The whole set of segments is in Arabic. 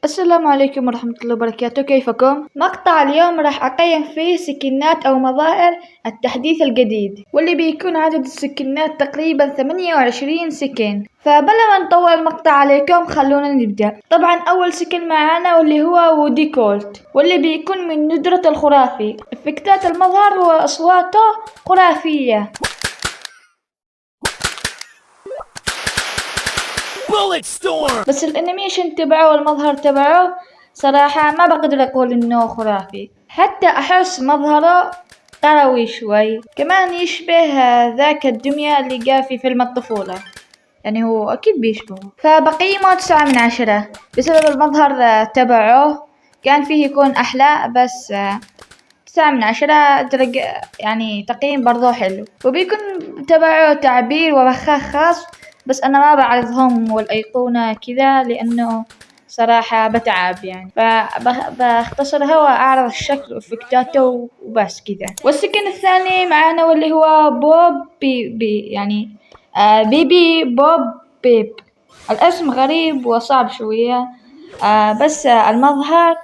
السلام عليكم ورحمة الله وبركاته، كيفكم؟ مقطع اليوم راح أقيم فيه سكنات أو مظاهر التحديث الجديد، واللي بيكون عدد السكنات تقريبا 28 سكن. فبلا ما نطول المقطع عليكم خلونا نبدأ. طبعا أول سكن معانا واللي هو وودي كولت، واللي بيكون من ندرة الخرافي. إفكتات المظهر وأصواته خرافية. بس الانيميشن تبعه والمظهر تبعه صراحة ما بقدر اقول انه خرافي، حتى احس مظهره قروي شوي، كمان يشبه ذاك الدمية اللي جاء في فيلم الطفولة، يعني هو اكيد بيشبهه. فبقيمه 9/10 بسبب المظهر تبعه، كان فيه يكون احلى، بس 9/10 درجة، يعني تقييم برضه حلو. وبيكون تبعه تعبير وبخاخ خاص، بس أنا ما بعرضهم والأيقونة كذا لأنه صراحة بتعب يعني، فبختصرها وأعرض الشكل وإفكتاته وبس كذا. والسكن الثاني معانا واللي هو بوب بي يعني بيبي بوب بيب. الاسم غريب وصعب شوية، بس المظهر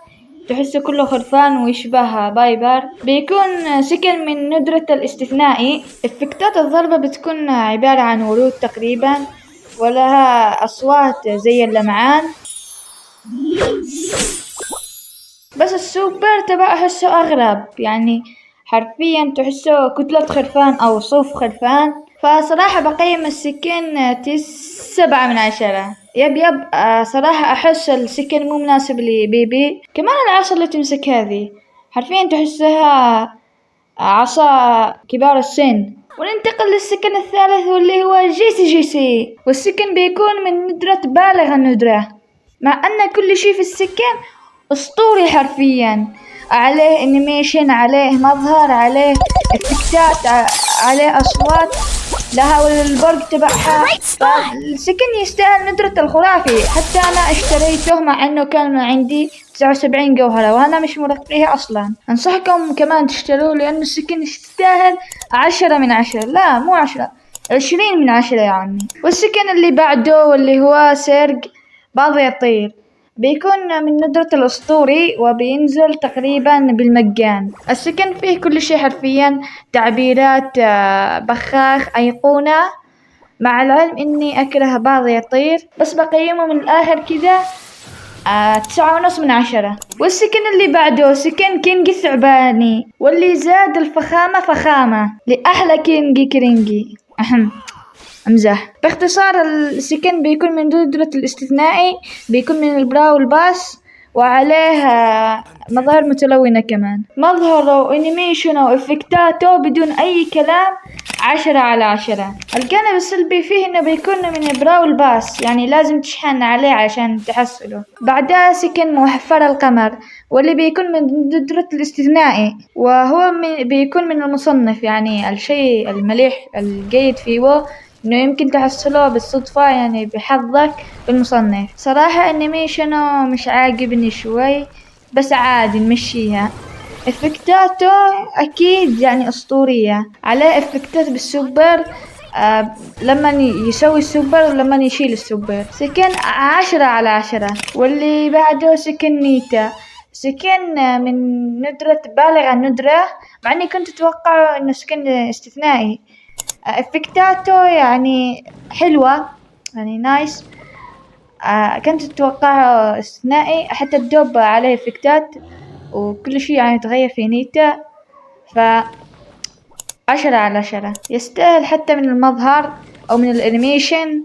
تحسه كله خرفان ويشبه بايبر. بيكون سكن من ندرة الاستثنائي. إفكتات الضربة بتكون عبارة عن ورود تقريبا، ولها أصوات زي اللمعان. بس السوبر تبعه أحسه أغرب، يعني حرفيا تحسه كتلة خرفان أو صوف خرفان. فصراحة بقيم السكن 7/10. يب صراحة أحس السكن مو مناسب لبيبي. كمان العصا اللي تمسك هذه حرفيا تحسها عصا كبار السن. وننتقل للسكن الثالث واللي هو جي سي، والسكن بيكون من ندرة بالغ الندرة، مع أن كل شي في السكن أسطوري حرفيا. عليه انيميشن، عليه مظهر، عليه افكتات، عليه اصوات لها والبرق تبعها. فالسكن يستاهل ندرة الخرافي، حتى انا اشتريته مع انه كان عندي 79 جوهرة وانا مش مرقيه اصلا. انصحكم كمان تشتروه لانه السكن يستاهل 10/10، لا مو 10، 20/10 يا عمي. والسكن اللي بعده واللي هو سيرج بعض يطير، بيكون من ندرة الأسطوري وبينزل تقريبا بالمجان. السكن فيه كل شي حرفيا، تعبيرات، بخاخ، أيقونة. مع العلم إني أكره بعض يطير، بس بقيمه من الآخر كذا 9.5/10. والسكن اللي بعده سكن كينج الثعباني، واللي زاد الفخامة فخامة لأحلى كينج كرينجي. امزح. باختصار السكن بيكون من ندرة الاستثنائي، بيكون من البراو الباس، وعليه مظاهر متلونة كمان. مظهره وانيميشنه وافكتاته بدون اي كلام 10/10. الجانب السلبي فيه انه بيكون من براو الباس، يعني لازم تشحن عليه عشان تحصله. بعدها سكن محفر القمر، واللي بيكون من ندرة الاستثنائي، وهو بيكون من المصنف، يعني الشيء المليح الجيد فيه انه يمكن تحصله بالصدفة، يعني بحظك بالمصنف. صراحة انيميشنه مش عاجبني شوي، بس عادي نمشيها. افكتاته اكيد يعني اسطورية، عليه افكتات بالسوبر، لما يسوي السوبر ولما يشيل السوبر. سكن 10/10. واللي بعده سكن نيتا، سكن من ندرة بالغ الندرة، مع اني كنت اتوقع انه سكن استثنائي. افكتاته يعني حلوة، يعني نايس. كنت اتوقع استثنائي، حتى الدب عليه افكتات وكل شي يعني تغير في نيته. ف 10/10. يستاهل حتى من المظهر او من الانيميشن،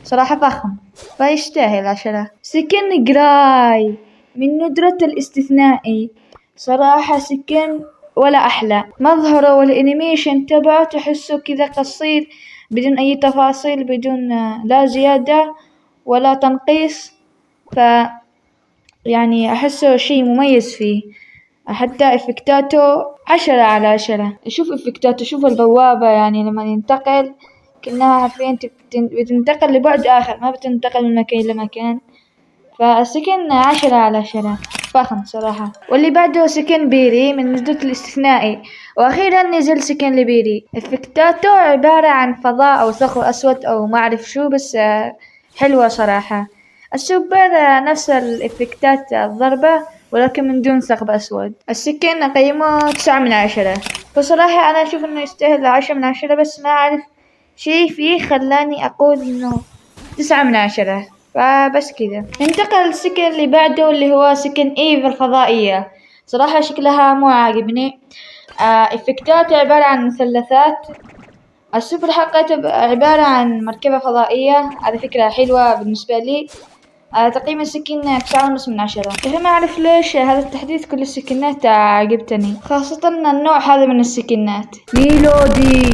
صراحة فخم، فيستاهل 10. سكن جراي من ندرة الاستثنائي، صراحة سكن ولا أحلى. مظهره والانيميشن تبعه تحسه كذا قصير بدون أي تفاصيل، بدون لا زيادة ولا تنقيص. ف يعني أحسه شي مميز فيه. حتى إفكتاته 10/10. شوف إفكتاته، شوف البوابة، يعني لما ينتقل كأنها حرفيا بتنتقل لبعد آخر، ما بتنتقل من مكان لمكان. فالسكن 10/10، فخم صراحة. واللي بعده سكن بيري من ندرة الاستثنائي، وأخيرا نزل سكن لبيري. إفكتاته عبارة عن فضاء أو صخر أسود أو ما أعرف شو، بس حلوة صراحة. السوبر نفس الإفكتات الضربة ولكن من دون ثقب أسود. السكين أقيمه 9/10. بصراحة أنا أشوف إنه يستاهل 10/10، بس ما أعرف شي فيه خلاني أقول إنه 9/10. فبس كذا. ننتقل للسكن اللي بعده اللي هو سكن إيف الفضائية. صراحة شكلها مو عاجبني. إفكتاتها عبارة عن مثلثات. السوبر حقته عبارة عن مركبة فضائية. على فكرة حلوة بالنسبة لي. تقييم السكين 9.5/10. ما أعرف ليش هذا التحديث كل السكنات عجبتني، خاصة النوع هذا من السكنات. ميلودي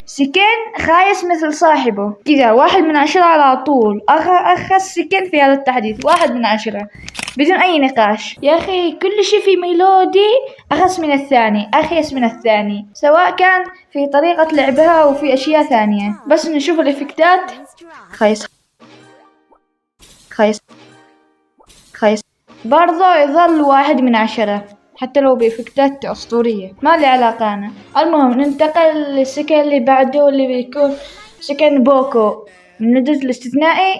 سكن خايس مثل صاحبه كذا، 1/10 على طول. أخس سكن في هذا التحديث 1/10 بدون أي نقاش. يا أخي كل شي في ميلودي أخس من الثاني، أخيس من الثاني، سواء كان في طريقة لعبها أو في أشياء ثانية. بس نشوف الإفكتات خايس خايس خايس. برضه يظل 1/10 حتى لو بإفكتات أسطورية، ما لي علاقة أنا. المهم ننتقل للسكن اللي بعده اللي بيكون سكن بوكو من ندرة الاستثنائي.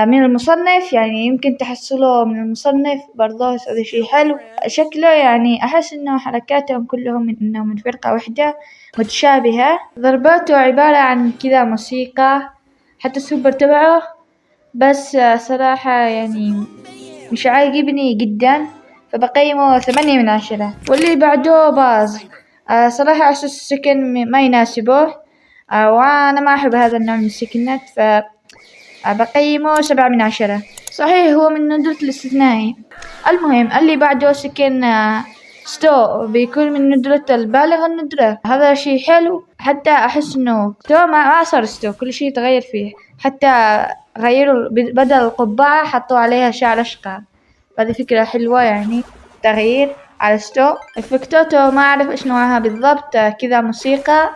من المصنف، يعني يمكن تحصله من المصنف. برضه هذا شي حلو. شكله يعني أحس إنه حركاتهم كلهم إنهم من فرقة واحدة متشابهة. ضرباته عبارة عن كذا موسيقى، حتى السوبر تبعه. بس صراحة يعني مش عاجبني جدا، فبقيمه 8/10. واللي بعده باز. صراحة أحس السكن ما يناسبه. وأنا ما أحب هذا النوع من السكنات، فبقيمه 7/10. صحيح هو من ندرة الاستثنائي. المهم اللي بعده سكن ستو، بيكون من ندرة البالغ الندرة. هذا شي حلو. حتى أحس إنه ستو ما صار ستو، كل شي تغير فيه. حتى غيروا بدل القبعة حطوا عليها شعر أشقر. هذه فكرة حلوة يعني، تغيير على ستو. إفكتاته ما أعرف إيش نوعها بالضبط. كذا موسيقى.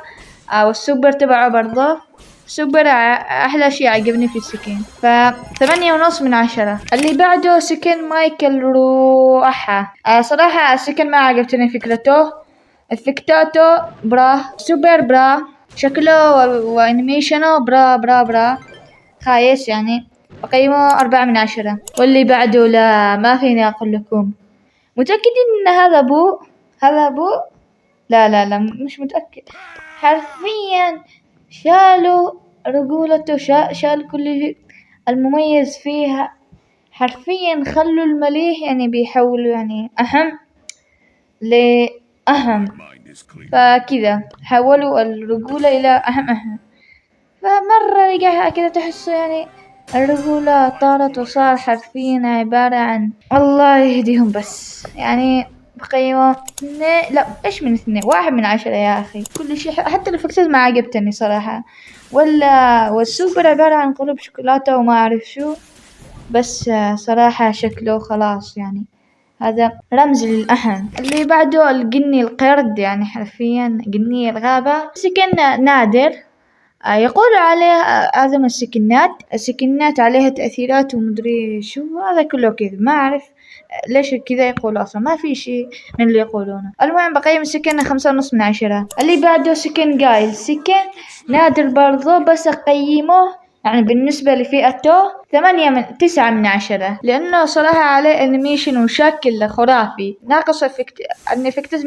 والسوبر تبعه برضه سوبر أحلى شي عجبني في السكين، 8.5/10. اللي بعده سكن مايكل روحة. صراحة السكن ما عجبتني فكرته. إفكتاته برا، سوبر برا، شكله وانيميشنه برا خايس يعني. بقيمه 4/10. واللي بعده لا ما فيني أقول لكم. متأكدين إن هذا أبو لا مش متأكد. حرفيا شالوا رجولته، شال كل المميز فيها. حرفيا خلوا المليح يعني بيحولوا يعني أهم لأهم، فكذا حولوا الرجولة إلى أهم. فمرة رجعها كذا تحسه يعني الرجولة طارت وصار حرفيا عبارة عن الله يهديهم. بس يعني بقيمه 2، لا إيش من 2، 1/10 يا أخي. كل شيء حتى الإفكتات ما عجبتني صراحة. والسوبر عبارة عن قلوب شوكولاتة وما أعرف شو. بس صراحة شكله خلاص يعني هذا رمز للأهم. اللي بعده الجني القرد، يعني حرفيا جني الغابة. سكن نادر. يقول عليه أعظم السكنات عليها تأثيرات ومدري شو. هذا كله كذا، ما أعرف ليش كذا يقولوا، أصلا ما في شيء من اللي يقولونه. المهم بقيم السكن 5.5/10. اللي بعده سكن جايل. سكن نادر برضو، بس أقيمه يعني بالنسبة لفئته 9/10، لأنه صراحة عليه أنيميشن وشكل خرافي. ناقص الإفكتات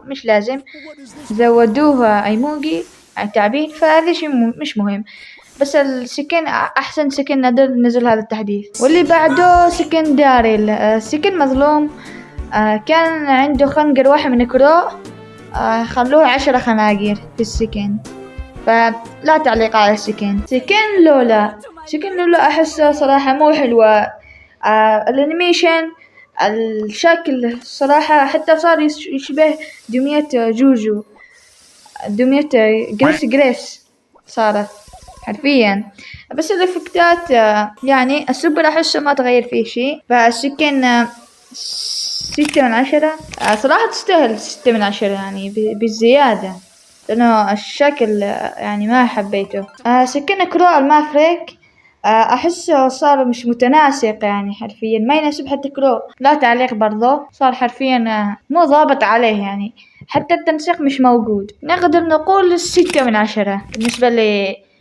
مش لازم، زودوها أيموجي التعبير، فهذا شيء مش مهم. بس السكن أحسن سكن نزل هذا التحديث. واللي بعده سكن داريل. سكن مظلوم. كان عنده خنجر واحد من كرو. خلوه 10 خناجر في السكن، فلا تعليق على السكن. سكن لولا أحسه صراحة مو حلوة. الانيميشن، الشكل صراحة حتى صار يشبه دمية جوجو، دمية جريس صارت حرفيا. بس الإفكتات يعني السوبر أحسه ما تغير فيه شيء. فالسكن 6/10. صراحة تستاهل 6/10 يعني بالزيادة، لأنه الشكل يعني ما حبيته. سكن كرو المافريك. أحسه صار مش متناسق، يعني حرفيا ما يناسب حتى كرو. لا تعليق برضه، صار حرفيا مو ضابط عليه يعني، حتى التنسيق مش موجود. نقدر نقول 6/10 بالنسبة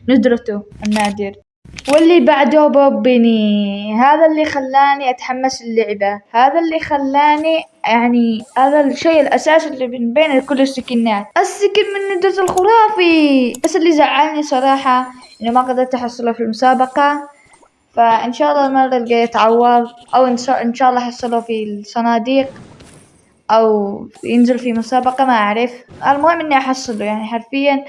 لندرته النادر. واللي بعده بوبيني، هذا اللي خلاني اتحمس اللعبة، هذا اللي خلاني يعني هذا الشيء الاساسي اللي بين كل السكنات، السكن من ندرة الخرافي. بس اللي زعلني صراحة انه ما قدرت احصله في المسابقة، فان شاء الله المرة الجاية اتعوض، او ان شاء الله احصله في الصناديق او ينزل في مسابقة، ما اعرف. المهم اني احصله يعني حرفيا.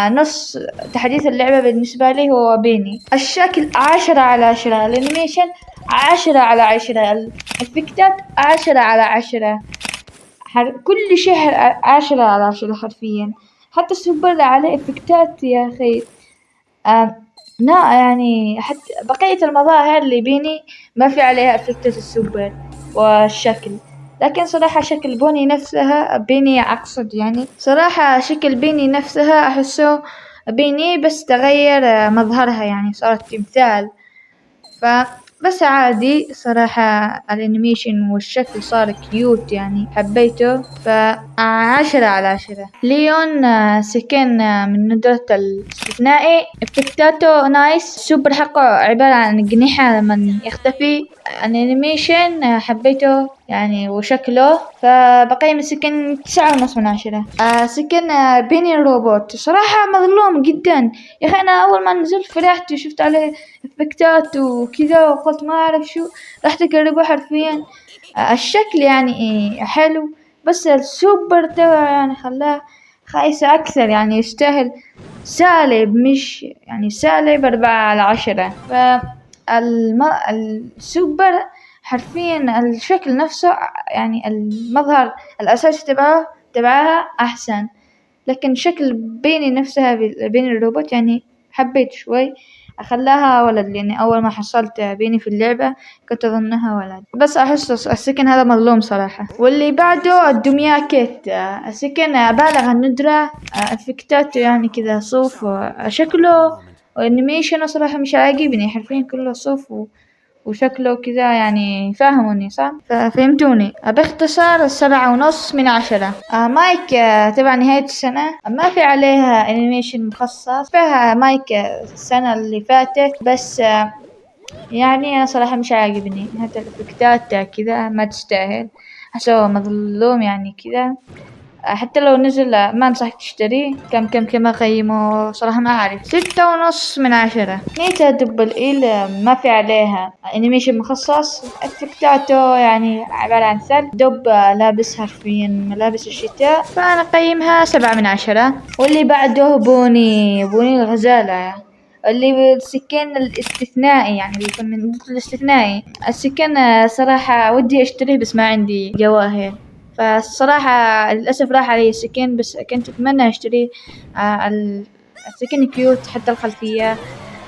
نص تحديث اللعبة بالنسبة لي هو بيني. الشكل 10/10، الانيميشن 10/10، الافكتات 10/10، كل شيء 10/10 حرفيا. حتى السوبر اللي عليه افكتات يا اخي. لا يعني حتى بقية المظاهر اللي بيني ما في عليها افكتات السوبر والشكل. لكن صراحة شكل بوني نفسها بيني، أقصد يعني صراحة شكل بيني نفسها أحسه بيني، بس تغير مظهرها يعني صارت تمثال. بس عادي صراحة، الانيميشن والشكل صار كيوت يعني حبيته. 10/10. ليون سكن من ندرة الاستثنائي، افكتاته نايس، السوبر حقه عبارة عن أجنحة لمن يختفي. الانيميشن حبيته يعني وشكله، فبقيم السكن 9.5/10. سكن بيني الروبوت صراحة مظلوم جدا يا أخي. أنا أول ما نزلت فرحت وشفت عليه افكتات وكذا وقلت ما اعرف شو، رحت اجربه حرفيا. الشكل يعني حلو، بس السوبر تبعه يعني خلاه خايسة اكثر، يعني يستاهل سالب، مش يعني سالب 4/10. السوبر حرفيا الشكل نفسه يعني المظهر الاساسي تبعها احسن، لكن شكل بيني نفسها بين الروبوت يعني حبيت شوي. أخلاها ولد، لأني أول ما حصلت بيني في اللعبة كنت أظنها ولد. بس أحس السكن هذا مظلوم صراحة. واللي بعده الدمياكيت، السكن بالغ الندرة، افكتاته يعني كذا صوف، شكله وانيميشنه صراحة مش عاجبني، حرفيا كله صوف وشكله كذا يعني. فاهموني صح؟ فهمتوني. باختصار 7.5/10. مايك تبع نهاية السنة، ما في عليها انيميشن مخصص، فيها مايك السنة اللي فاتت بس. يعني أنا صراحة مش عاجبني هذا الإفكتات كذا، ما تستاهل، أحسه مظلوم يعني كذا. حتى لو نزل ما انصحك تشتريه. كم اقيمه صراحة ما اعرف. 6.5/10. نيتا دبل ايل ما في عليها انيميشن مخصص، افكتاته يعني عبارة عن ثلج، دب لابس حرفيا ملابس الشتاء، فانا اقيمها 7/10. واللي بعده بوني الغزالة، اللي بالسكين الاستثنائي يعني بيكون من الاستثنائي. السكين صراحة ودي اشتريه بس ما عندي جواهر، فالصراحة للأسف راح علي السكين، بس كنت أتمنى أشتريه. السكين كيوت، حتى الخلفية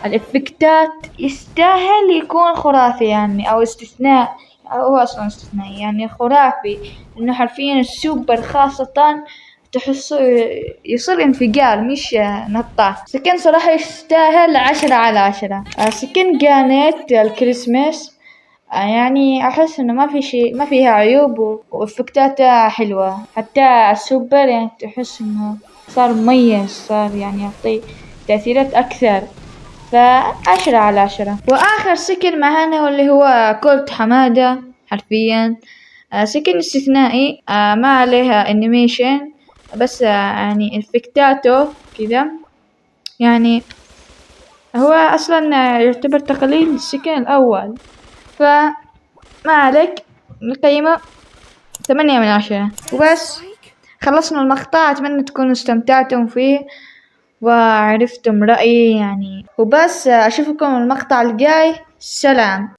الإفكتات يستاهل يكون خرافي يعني، أو استثناء، هو أصلا استثنائي يعني خرافي، إنه حرفيا السوبر خاصة تحسه يصير انفجار مش نطاح. سكن صراحة يستاهل 10/10. سكن جانت الكريسماس، يعني أحس إنه ما في شيء، ما فيها عيوب وإفكتاتها حلوة. حتى السوبر يعني تحس إنه صار مميز، صار يعني يعطي تأثيرات أكثر، 10/10. وآخر سكن معانا واللي هو كولت حمادة، حرفيا سكن استثنائي، ما عليها انيميشن، بس يعني إفكتاته كذا يعني. هو أصلا يعتبر تقليد السكن الأول، فما عليك، نقيمه 8/10. وبس خلصنا المقطع، أتمنى تكونوا استمتعتم فيه وعرفتم رأيي يعني. وبس أشوفكم المقطع الجاي، سلام.